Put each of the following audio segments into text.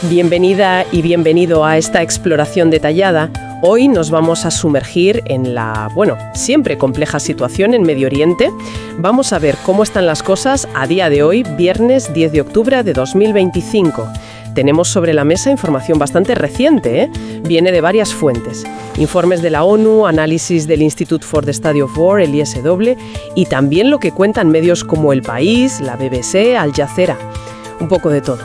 Bienvenida y bienvenido a esta exploración detallada. Hoy nos vamos a sumergir en la, siempre compleja situación en Medio Oriente. Vamos a ver cómo están las cosas a día de hoy, viernes 10 de octubre de 2025. Tenemos sobre la mesa información bastante reciente, Viene de varias fuentes. Informes de la ONU, análisis del Institute for the Study of War, el ISW, y también lo que cuentan medios como El País, la BBC, Al Jazeera. Un poco de todo.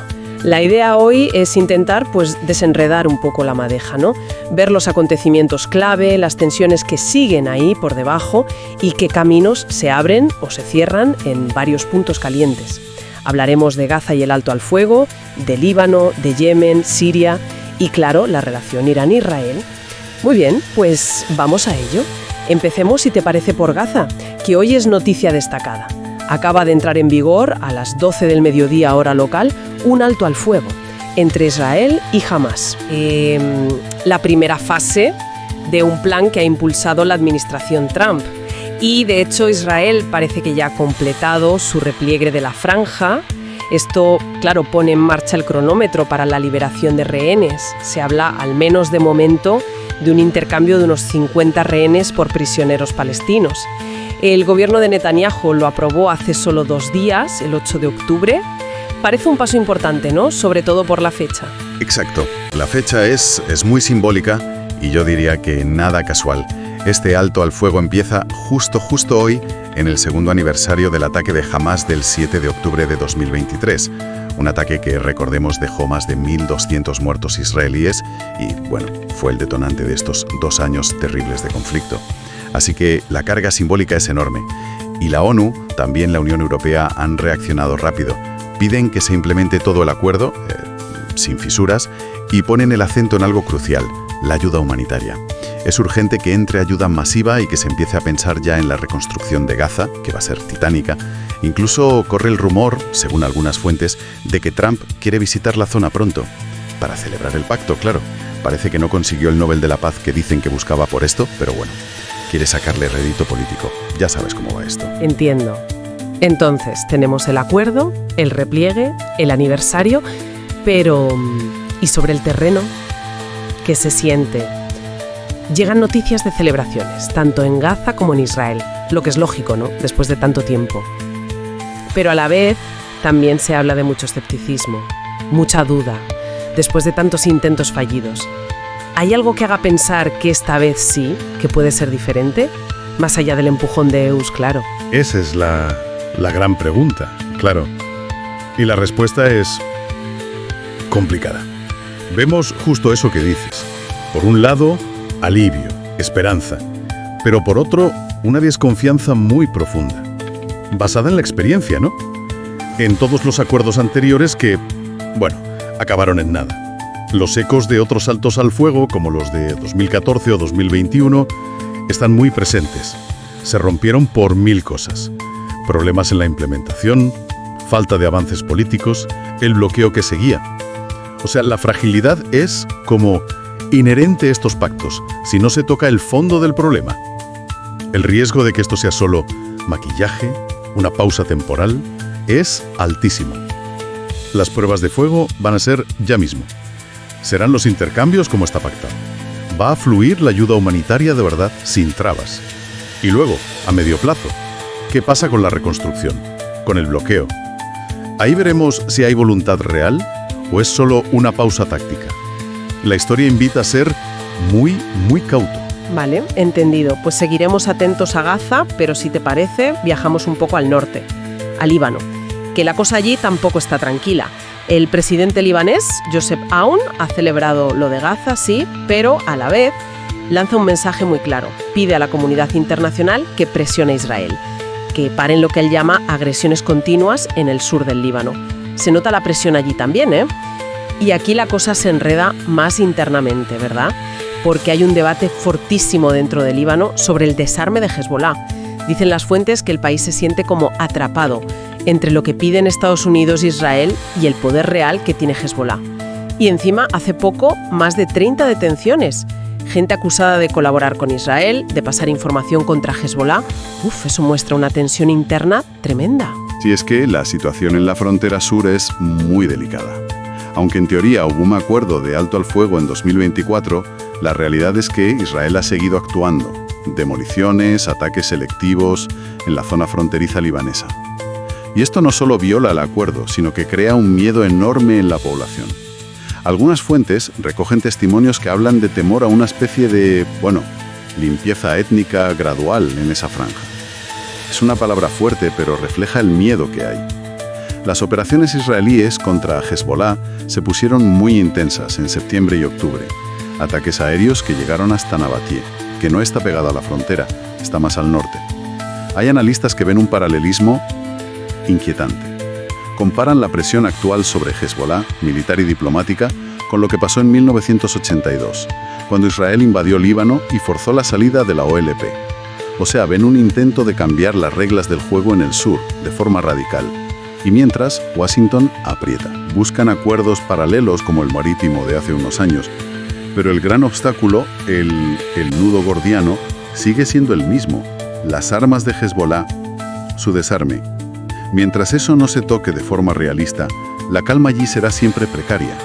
La idea hoy es intentar desenredar un poco la madeja, ¿no? Ver los acontecimientos clave, las tensiones que siguen ahí por debajo y qué caminos se abren o se cierran en varios puntos calientes. Hablaremos de Gaza y el alto al fuego, de Líbano, de Yemen, Siria y, claro, la relación Irán-Israel. Muy bien, pues vamos a ello. Empecemos, si te parece, por Gaza, que hoy es noticia destacada. Acaba de entrar en vigor, a las 12 del mediodía hora local, un alto al fuego entre Israel y Hamás. La primera fase de un plan que ha impulsado la administración Trump. Y, de hecho, Israel parece que ya ha completado su repliegue de la franja. Esto, claro, pone en marcha el cronómetro para la liberación de rehenes. Se habla, al menos de momento, de un intercambio de unos 50 rehenes por prisioneros palestinos. El gobierno de Netanyahu lo aprobó hace solo 2 días, el 8 de octubre. Parece un paso importante, ¿no? Sobre todo por la fecha. Exacto. La fecha es muy simbólica y yo diría que nada casual. Este alto al fuego empieza justo hoy, en el segundo aniversario del ataque de Hamás del 7 de octubre de 2023. Un ataque que, recordemos, dejó más de 1.200 muertos israelíes y, fue el detonante de estos 2 años terribles de conflicto. Así que la carga simbólica es enorme. Y la ONU, también la Unión Europea, han reaccionado rápido. Piden que se implemente todo el acuerdo, sin fisuras, y ponen el acento en algo crucial, la ayuda humanitaria. Es urgente que entre ayuda masiva y que se empiece a pensar ya en la reconstrucción de Gaza, que va a ser titánica. Incluso corre el rumor, según algunas fuentes, de que Trump quiere visitar la zona pronto. Para celebrar el pacto, claro. Parece que no consiguió el Nobel de la Paz que dicen que buscaba por esto, pero quiere sacarle rédito político. Ya sabes cómo va esto. Entiendo. Entonces, tenemos el acuerdo, el repliegue, el aniversario, pero ¿y sobre el terreno? ¿Qué se siente? Llegan noticias de celebraciones, tanto en Gaza como en Israel, lo que es lógico, ¿no?, después de tanto tiempo. Pero a la vez también se habla de mucho escepticismo, mucha duda, después de tantos intentos fallidos. ¿Hay algo que haga pensar que esta vez sí, que puede ser diferente? Más allá del empujón de Eus, claro. Esa es la gran pregunta, claro. Y la respuesta es complicada. Vemos justo eso que dices. Por un lado, alivio, esperanza. Pero por otro, una desconfianza muy profunda. Basada en la experiencia, ¿no? En todos los acuerdos anteriores que, acabaron en nada. Los ecos de otros altos al fuego, como los de 2014 o 2021, están muy presentes. Se rompieron por 1000 cosas. Problemas en la implementación, falta de avances políticos, el bloqueo que seguía. O sea, la fragilidad es como inherente a estos pactos, si no se toca el fondo del problema. El riesgo de que esto sea solo maquillaje, una pausa temporal, es altísimo. Las pruebas de fuego van a ser ya mismo. Serán los intercambios como está pactado. Va a fluir la ayuda humanitaria de verdad, sin trabas. Y luego, a medio plazo, ¿qué pasa con la reconstrucción? Con el bloqueo. Ahí veremos si hay voluntad real o es solo una pausa táctica. La historia invita a ser muy cauto. Vale, entendido. Pues seguiremos atentos a Gaza, pero si te parece, viajamos un poco al norte, a Líbano, que la cosa allí tampoco está tranquila. El presidente libanés, Joseph Aoun, ha celebrado lo de Gaza, sí, pero a la vez lanza un mensaje muy claro. Pide a la comunidad internacional que presione a Israel, que paren lo que él llama agresiones continuas en el sur del Líbano. Se nota la presión allí también, ¿eh? Y aquí la cosa se enreda más internamente, ¿verdad? Porque hay un debate fortísimo dentro del Líbano sobre el desarme de Hezbollah. Dicen las fuentes que el país se siente como atrapado entre lo que piden Estados Unidos e Israel y el poder real que tiene Hezbollah. Y encima, hace poco, más de 30 detenciones. Gente acusada de colaborar con Israel, de pasar información contra Hezbollah. Eso muestra una tensión interna tremenda. Si es que la situación en la frontera sur es muy delicada. Aunque en teoría hubo un acuerdo de alto al fuego en 2024, la realidad es que Israel ha seguido actuando. Demoliciones, ataques selectivos en la zona fronteriza libanesa. Y esto no solo viola el acuerdo, sino que crea un miedo enorme en la población. Algunas fuentes recogen testimonios que hablan de temor a una especie de, limpieza étnica gradual en esa franja. Es una palabra fuerte, pero refleja el miedo que hay. Las operaciones israelíes contra Hezbollah se pusieron muy intensas en septiembre y octubre. Ataques aéreos que llegaron hasta Nabatie, que no está pegada a la frontera, está más al norte. Hay analistas que ven un paralelismo inquietante. Comparan la presión actual sobre Hezbollah, militar y diplomática, con lo que pasó en 1982, cuando Israel invadió Líbano y forzó la salida de la OLP. O sea, ven un intento de cambiar las reglas del juego en el sur, de forma radical. Y mientras, Washington aprieta. Buscan acuerdos paralelos como el marítimo de hace unos años. Pero el gran obstáculo, el nudo gordiano, sigue siendo el mismo. Las armas de Hezbollah, su desarme. Mientras eso no se toque de forma realista, la calma allí será siempre precaria.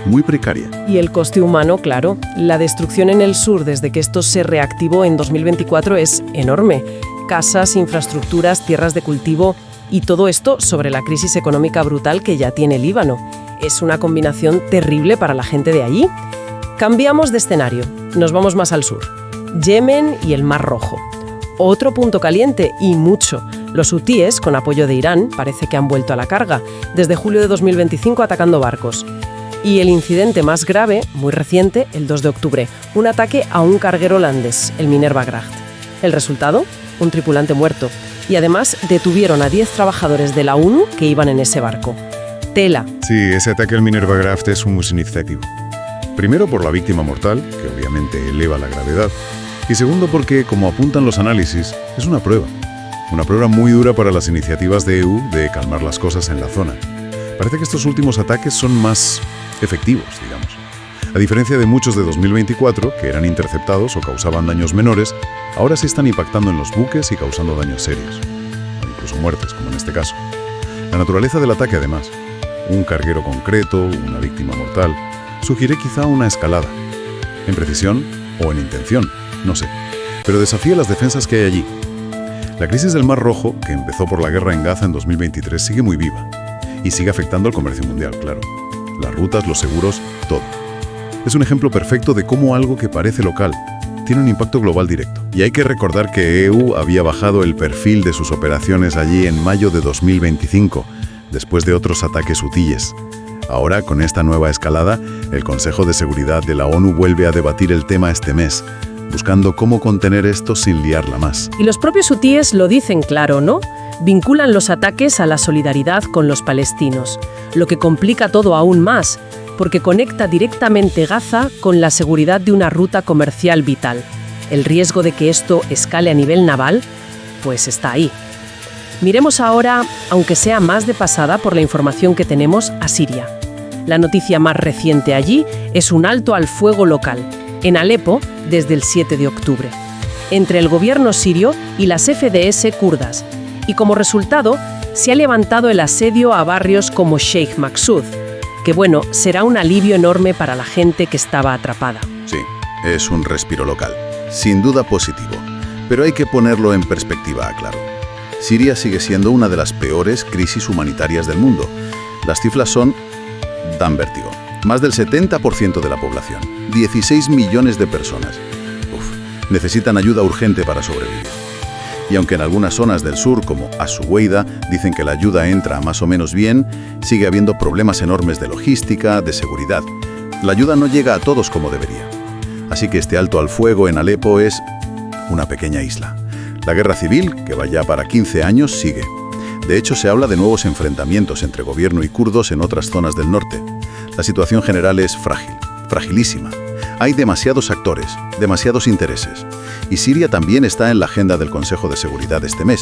Muy precaria. Y el coste humano, claro. La destrucción en el sur desde que esto se reactivó en 2024 es enorme. Casas, infraestructuras, tierras de cultivo y todo esto sobre la crisis económica brutal que ya tiene Líbano. Es una combinación terrible para la gente de allí. Cambiamos de escenario. Nos vamos más al sur. Yemen y el Mar Rojo. Otro punto caliente y mucho. Los hutíes, con apoyo de Irán, parece que han vuelto a la carga, desde julio de 2025 atacando barcos. Y el incidente más grave, muy reciente, el 2 de octubre, un ataque a un carguero holandés, el Minerva Gracht. ¿El resultado? Un tripulante muerto. Y además detuvieron a 10 trabajadores de la ONU que iban en ese barco. Tela. Sí, ese ataque al Minerva Graft es muy significativo. Primero por la víctima mortal, que obviamente eleva la gravedad. Y segundo porque, como apuntan los análisis, es una prueba. Una prueba muy dura para las iniciativas de EU de calmar las cosas en la zona. Parece que estos últimos ataques son más efectivos, digamos. A diferencia de muchos de 2024, que eran interceptados o causaban daños menores, ahora sí están impactando en los buques y causando daños serios. O incluso muertes, como en este caso. La naturaleza del ataque, además. Un carguero concreto, una víctima mortal, sugiere quizá una escalada. En precisión o en intención, no sé. Pero desafía las defensas que hay allí. La crisis del Mar Rojo, que empezó por la guerra en Gaza en 2023, sigue muy viva. Y sigue afectando al comercio mundial, claro. Las rutas, los seguros, todo. Es un ejemplo perfecto de cómo algo que parece local tiene un impacto global directo. Y hay que recordar que EU había bajado el perfil de sus operaciones allí en mayo de 2025, después de otros ataques hutíes. Ahora, con esta nueva escalada, el Consejo de Seguridad de la ONU vuelve a debatir el tema este mes, buscando cómo contener esto sin liarla más. Y los propios hutíes lo dicen claro, ¿no? Vinculan los ataques a la solidaridad con los palestinos, lo que complica todo aún más, porque conecta directamente Gaza con la seguridad de una ruta comercial vital. El riesgo de que esto escale a nivel naval, pues está ahí. Miremos ahora, aunque sea más de pasada por la información que tenemos, a Siria. La noticia más reciente allí es un alto al fuego local, en Alepo, desde el 7 de octubre, entre el gobierno sirio y las FDS kurdas. Y como resultado, se ha levantado el asedio a barrios como Sheikh Maksud, que será un alivio enorme para la gente que estaba atrapada. Sí, es un respiro local, sin duda positivo, pero hay que ponerlo en perspectiva, claro. Siria sigue siendo una de las peores crisis humanitarias del mundo. Las cifras dan vértigo. Más del 70% de la población, 16 millones de personas, necesitan ayuda urgente para sobrevivir. Y aunque en algunas zonas del sur, como As-Suweida, dicen que la ayuda entra más o menos bien, sigue habiendo problemas enormes de logística, de seguridad. La ayuda no llega a todos como debería. Así que este alto al fuego en Alepo es una pequeña isla. La guerra civil, que va ya para 15 años, sigue. De hecho, se habla de nuevos enfrentamientos entre gobierno y kurdos en otras zonas del norte. La situación general es frágil, fragilísima. Hay demasiados actores, demasiados intereses. Y Siria también está en la agenda del Consejo de Seguridad este mes.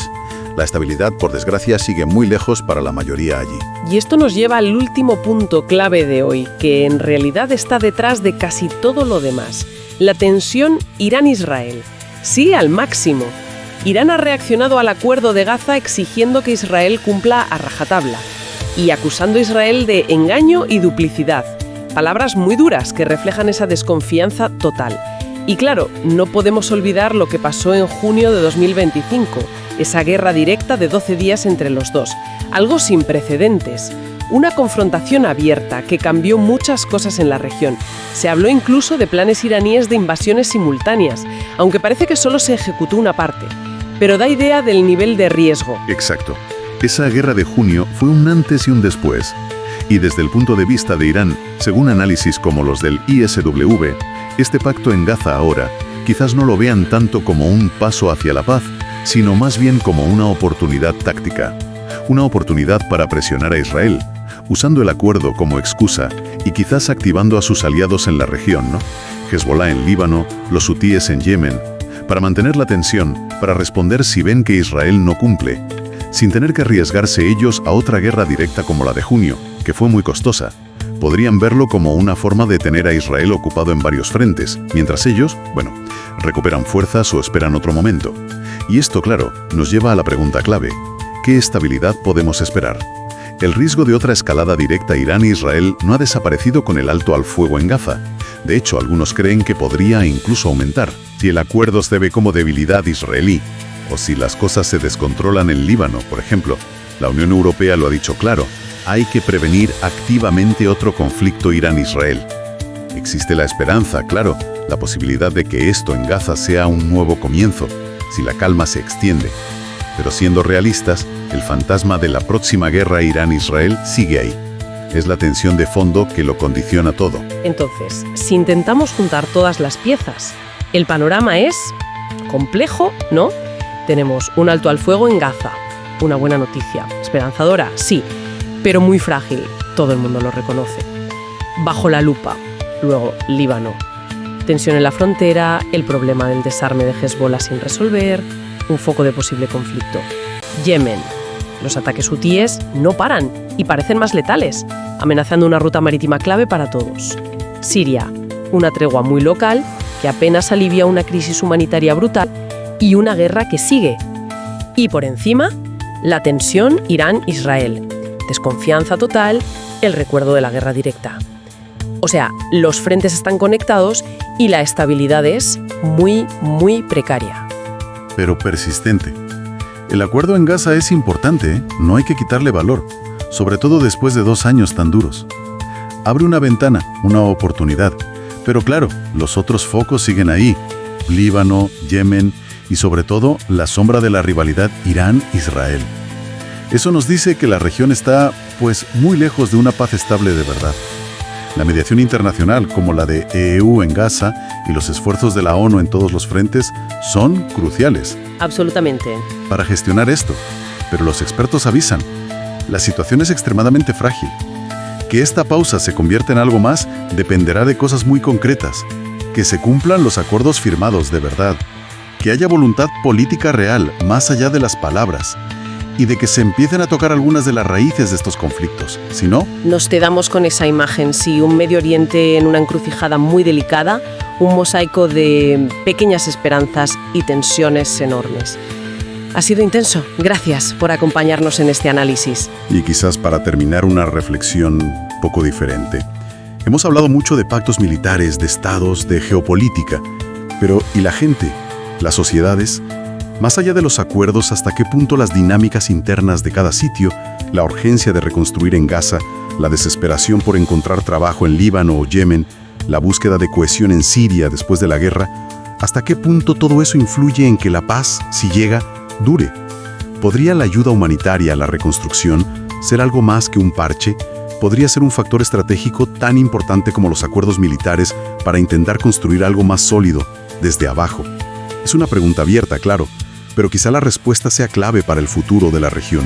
La estabilidad, por desgracia, sigue muy lejos para la mayoría allí. Y esto nos lleva al último punto clave de hoy, que en realidad está detrás de casi todo lo demás. La tensión Irán-Israel. Sí, al máximo. Irán ha reaccionado al acuerdo de Gaza exigiendo que Israel cumpla a rajatabla. y acusando a Israel de engaño y duplicidad. Palabras muy duras que reflejan esa desconfianza total. Y claro, no podemos olvidar lo que pasó en junio de 2025, esa guerra directa de 12 días entre los dos, algo sin precedentes. Una confrontación abierta que cambió muchas cosas en la región. Se habló incluso de planes iraníes de invasiones simultáneas, aunque parece que solo se ejecutó una parte. Pero da idea del nivel de riesgo. Exacto. Esa guerra de junio fue un antes y un después. Y desde el punto de vista de Irán, según análisis como los del ISW, este pacto en Gaza ahora quizás no lo vean tanto como un paso hacia la paz, sino más bien como una oportunidad táctica. Una oportunidad para presionar a Israel, usando el acuerdo como excusa y quizás activando a sus aliados en la región, ¿no? Hezbollah en Líbano, los hutíes en Yemen, para mantener la tensión, para responder si ven que Israel no cumple, sin tener que arriesgarse ellos a otra guerra directa como la de junio, que fue muy costosa. Podrían verlo como una forma de tener a Israel ocupado en varios frentes, mientras ellos, recuperan fuerzas o esperan otro momento. Y esto, claro, nos lleva a la pregunta clave: ¿qué estabilidad podemos esperar? El riesgo de otra escalada directa Irán-Israel no ha desaparecido con el alto al fuego en Gaza. De hecho, algunos creen que podría incluso aumentar, si el acuerdo se ve como debilidad israelí, o si las cosas se descontrolan en Líbano, por ejemplo. La Unión Europea lo ha dicho claro: hay que prevenir activamente otro conflicto Irán-Israel. Existe la esperanza, claro, la posibilidad de que esto en Gaza sea un nuevo comienzo, si la calma se extiende. Pero siendo realistas, el fantasma de la próxima guerra Irán-Israel sigue ahí. Es la tensión de fondo que lo condiciona todo. Entonces, si intentamos juntar todas las piezas, el panorama es complejo, ¿no? Tenemos un alto al fuego en Gaza, una buena noticia, esperanzadora, sí, pero muy frágil, todo el mundo lo reconoce. Bajo la lupa, luego Líbano, tensión en la frontera, el problema del desarme de Hezbollah sin resolver, un foco de posible conflicto. Yemen, los ataques hutíes no paran y parecen más letales, amenazando una ruta marítima clave para todos. Siria, una tregua muy local que apenas alivia una crisis humanitaria brutal y una guerra que sigue. Y por encima, la tensión Irán-Israel, desconfianza total, el recuerdo de la guerra directa. O sea, los frentes están conectados y la estabilidad es muy, muy precaria. Pero persistente. El acuerdo en Gaza es importante, ¿eh? No hay que quitarle valor, sobre todo después de 2 años tan duros. Abre una ventana, una oportunidad, pero claro, los otros focos siguen ahí: Líbano, Yemen y sobre todo la sombra de la rivalidad Irán-Israel. Eso nos dice que la región está, muy lejos de una paz estable de verdad. La mediación internacional, como la de EU en Gaza y los esfuerzos de la ONU en todos los frentes, son cruciales. Absolutamente. Para gestionar esto. Pero los expertos avisan: la situación es extremadamente frágil. Que esta pausa se convierta en algo más dependerá de cosas muy concretas. Que se cumplan los acuerdos firmados de verdad. Que haya voluntad política real, más allá de las palabras. Y de que se empiecen a tocar algunas de las raíces de estos conflictos. Si no, nos quedamos con esa imagen, sí, un Medio Oriente en una encrucijada muy delicada, un mosaico de pequeñas esperanzas y tensiones enormes. Ha sido intenso. Gracias por acompañarnos en este análisis. Y quizás para terminar, una reflexión poco diferente. Hemos hablado mucho de pactos militares, de estados, de geopolítica. Pero, ¿y la gente? ¿Las sociedades? Más allá de los acuerdos, ¿hasta qué punto las dinámicas internas de cada sitio, la urgencia de reconstruir en Gaza, la desesperación por encontrar trabajo en Líbano o Yemen, la búsqueda de cohesión en Siria después de la guerra, hasta qué punto todo eso influye en que la paz, si llega, dure? ¿Podría la ayuda humanitaria a la reconstrucción ser algo más que un parche? ¿Podría ser un factor estratégico tan importante como los acuerdos militares para intentar construir algo más sólido desde abajo? Es una pregunta abierta, claro, pero quizá la respuesta sea clave para el futuro de la región.